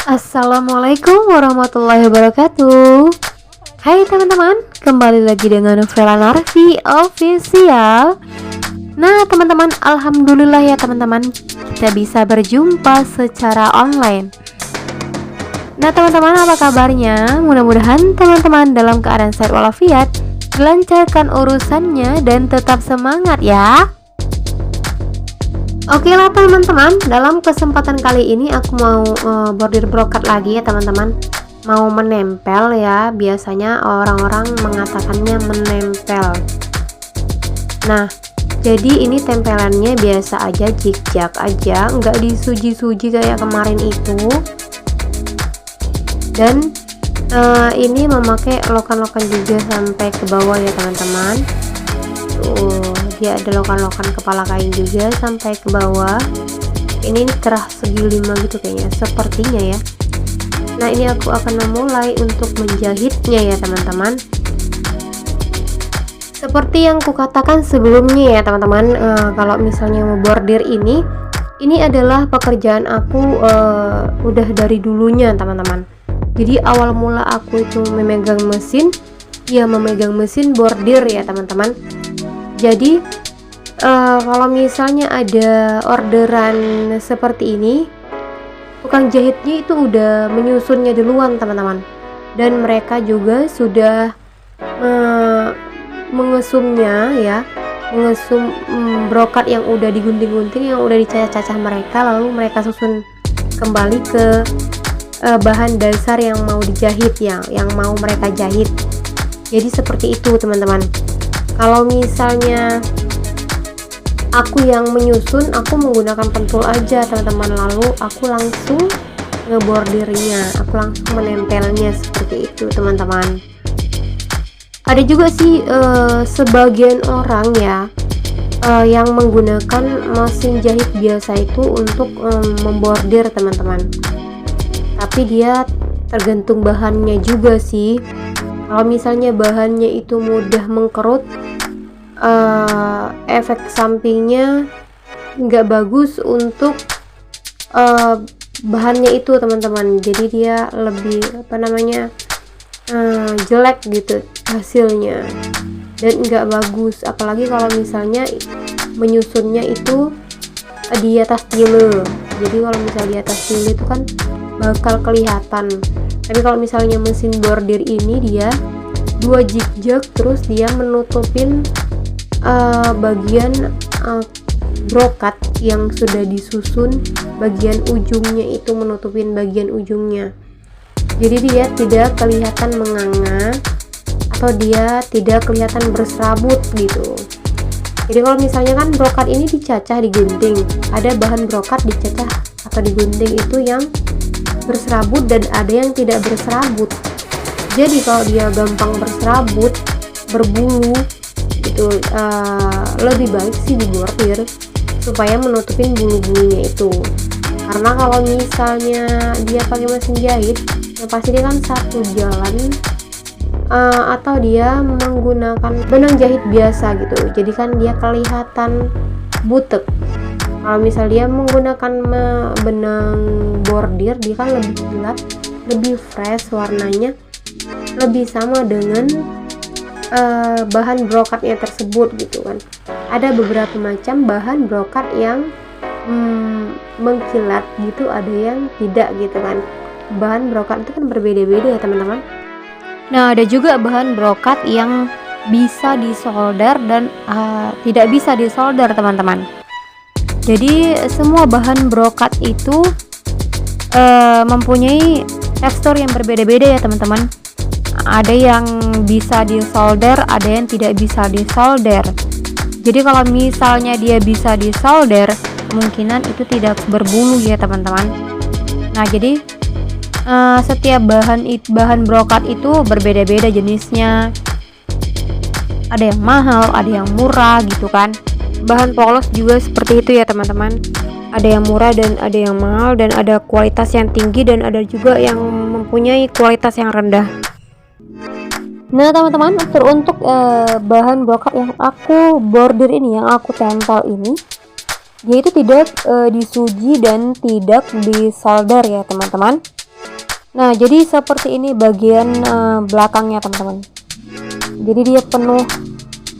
Assalamualaikum warahmatullahi wabarakatuh. Hai teman-teman, kembali lagi dengan Novela Narfi Official. Nah teman-teman, alhamdulillah ya teman-teman, kita bisa berjumpa secara online. Nah teman-teman, apa kabarnya? Mudah-mudahan teman-teman dalam keadaan sehat walafiat, dilancarkan urusannya dan tetap semangat ya. Oke lah teman-teman, dalam kesempatan kali ini aku mau bordir brokat lagi ya teman-teman. Mau menempel ya, biasanya orang-orang mengatakannya menempel. Nah, jadi ini tempelannya biasa aja, zigzag aja, nggak disuji-suji kayak kemarin itu. Dan ini memakai lokan-lokan juga sampai ke bawah ya teman-teman. Dia ada lokan-lokan kepala kain juga sampai ke bawah. Ini kerah segi 5 gitu kayaknya, sepertinya ya. Nah ini aku akan memulai untuk menjahitnya ya teman-teman. Seperti yang kukatakan sebelumnya ya teman-teman, kalau misalnya mau bordir ini adalah pekerjaan aku udah dari dulunya teman-teman. Jadi awal mula aku itu memegang mesin bordir ya teman-teman. Jadi kalau misalnya ada orderan seperti ini, tukang jahitnya itu udah menyusunnya duluan teman-teman, dan mereka juga sudah mengesumnya ya, mengesum brokat yang udah digunting-gunting, yang udah dicacah-cacah mereka, lalu mereka susun kembali ke bahan dasar yang mau dijahit ya, yang mau mereka jahit. Jadi seperti itu teman-teman. Kalau misalnya aku yang menyusun, aku menggunakan pentul aja teman-teman, lalu aku langsung ngebordirnya, aku langsung menempelnya seperti itu teman-teman. Ada juga sih sebagian orang ya yang menggunakan mesin jahit biasa itu untuk membordir teman-teman, tapi dia tergantung bahannya juga sih. Kalau misalnya bahannya itu mudah mengkerut, efek sampingnya nggak bagus untuk bahannya itu teman-teman. Jadi dia lebih jelek gitu hasilnya, dan nggak bagus. Apalagi kalau misalnya menyusunnya itu di atas tile. Jadi kalau misalnya di atas tile itu kan bakal kelihatan. Tapi kalau misalnya mesin bordir ini dia 2 zigzag, terus dia menutupin bagian brokat yang sudah disusun, bagian ujungnya itu menutupin bagian ujungnya. Jadi dia tidak kelihatan menganga atau dia tidak kelihatan berserabut gitu. Jadi kalau misalnya kan brokat ini dicacah, digunting, ada bahan brokat dicacah atau digunting itu yang berserabut dan ada yang tidak berserabut. Jadi kalau dia gampang berserabut, berbulu itu lebih baik sih dibordir supaya menutupin bulu-bulunya itu. Karena kalau misalnya dia pakai mesin jahit, ya pasti dia kan satu jalan, atau dia menggunakan benang jahit biasa gitu, jadi kan dia kelihatan butek. Kalau misalnya dia menggunakan benang bordir, dia kan lebih gelap, lebih fresh warnanya, lebih sama dengan bahan brokatnya tersebut gitu kan. Ada beberapa macam bahan brokat yang mengkilat gitu, ada yang tidak gitu kan. Bahan brokat itu kan berbeda-beda ya teman-teman. Nah ada juga bahan brokat yang bisa disolder dan tidak bisa disolder teman-teman. Jadi semua bahan brokat itu mempunyai tekstur yang berbeda-beda ya teman-teman. Ada yang bisa disolder, ada yang tidak bisa disolder. Jadi kalau misalnya dia bisa disolder, kemungkinan itu tidak berbulu ya teman-teman. Nah jadi setiap bahan brokat itu berbeda-beda jenisnya. Ada yang mahal, ada yang murah gitu kan. Bahan polos juga seperti itu ya teman-teman. Ada yang murah dan ada yang mahal, dan ada kualitas yang tinggi dan ada juga yang mempunyai kualitas yang rendah. Nah teman-teman, untuk bahan brokat yang aku bordir ini, yang aku tempel ini, dia itu tidak disuji dan tidak disolder ya teman-teman. Nah, jadi seperti ini bagian belakangnya teman-teman. Jadi dia penuh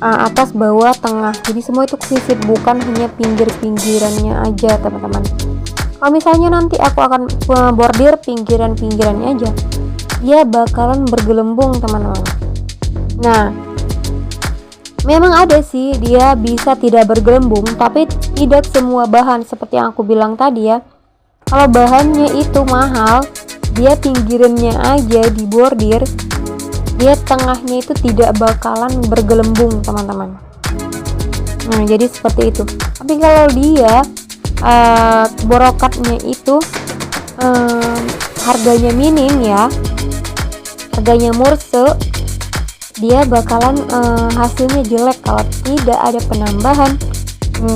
atas, bawah, tengah. Jadi semua itu sisip, bukan hanya pinggir-pinggirannya aja teman-teman. Kalau misalnya nanti aku akan bordir pinggiran-pinggirannya aja, dia bakalan bergelembung teman-teman. Nah, memang ada sih dia bisa tidak bergelembung, tapi tidak semua bahan. Seperti yang aku bilang tadi ya, kalau bahannya itu mahal, dia pinggirannya aja dibordir, dia tengahnya itu tidak bakalan bergelembung teman-teman. Nah, jadi seperti itu. Tapi kalau dia brokatnya itu harganya minim ya, harganya murse, dia bakalan hasilnya jelek kalau tidak ada penambahan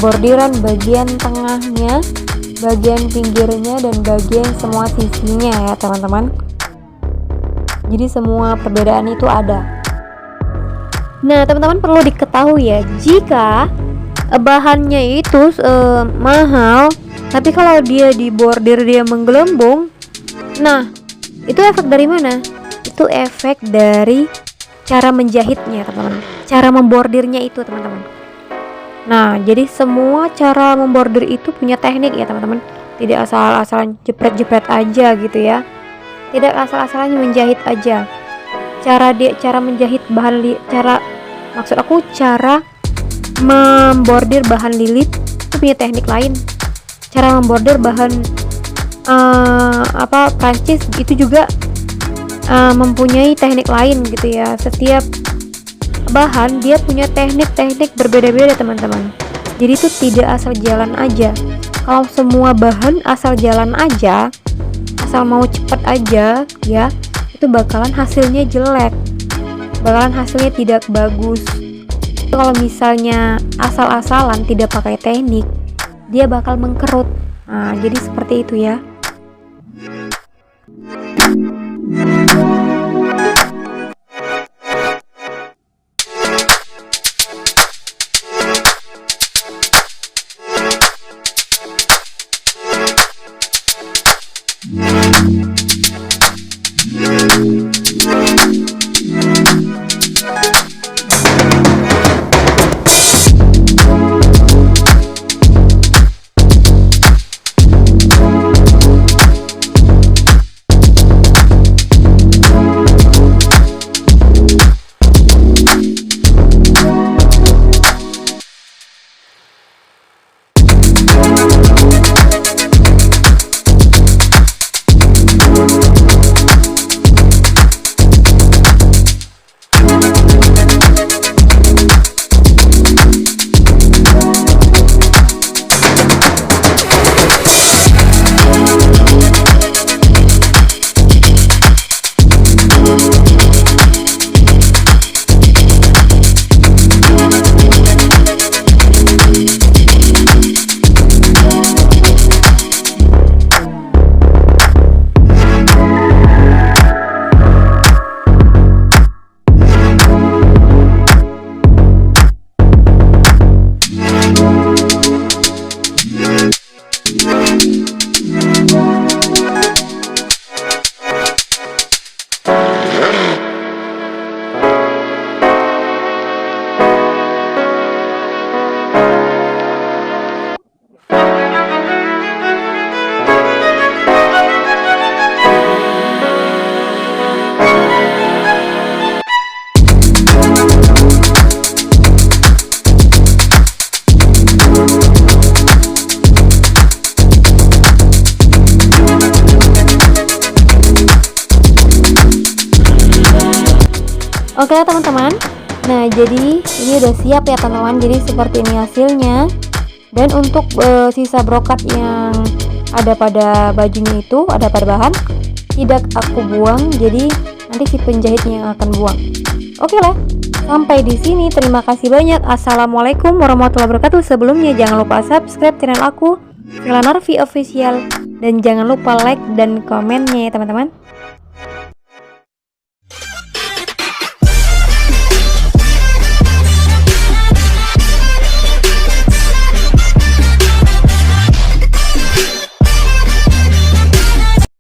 bordiran bagian tengahnya, bagian pinggirnya, dan bagian semua sisinya ya teman-teman. Jadi semua perbedaan itu ada. Nah teman-teman, perlu diketahui ya, jika bahannya itu mahal, tapi kalau dia dibordir dia menggelembung, nah itu efek dari mana? Itu efek dari cara menjahitnya teman-teman, cara membordirnya itu teman-teman. Nah jadi semua cara membordir itu punya teknik ya teman-teman, tidak asal-asalan jepret-jepret aja gitu ya, tidak asal-asalan menjahit aja. Cara menjahit bahan cara membordir bahan lilit itu punya teknik lain. Cara membordir bahan Prancis itu juga mempunyai teknik lain gitu ya. Setiap bahan dia punya teknik-teknik berbeda-beda teman-teman. Jadi itu tidak asal jalan aja. Kalau semua bahan asal jalan aja, asal mau cepet aja ya, itu bakalan hasilnya jelek, bakalan hasilnya tidak bagus. Kalau misalnya asal-asalan tidak pakai teknik, dia bakal mengkerut. Nah jadi seperti itu ya. Oke teman-teman, nah jadi ini udah siap ya teman-teman. Jadi seperti ini hasilnya. Dan untuk sisa brokat yang ada pada bajunya itu, ada pada bahan, tidak aku buang. Jadi nanti si penjahitnya yang akan buang. Oke lah, sampai di sini. Terima kasih banyak. Assalamualaikum warahmatullahi wabarakatuh. Sebelumnya jangan lupa subscribe channel aku, Villa Narvi Official, dan jangan lupa like dan komennya ya teman-teman.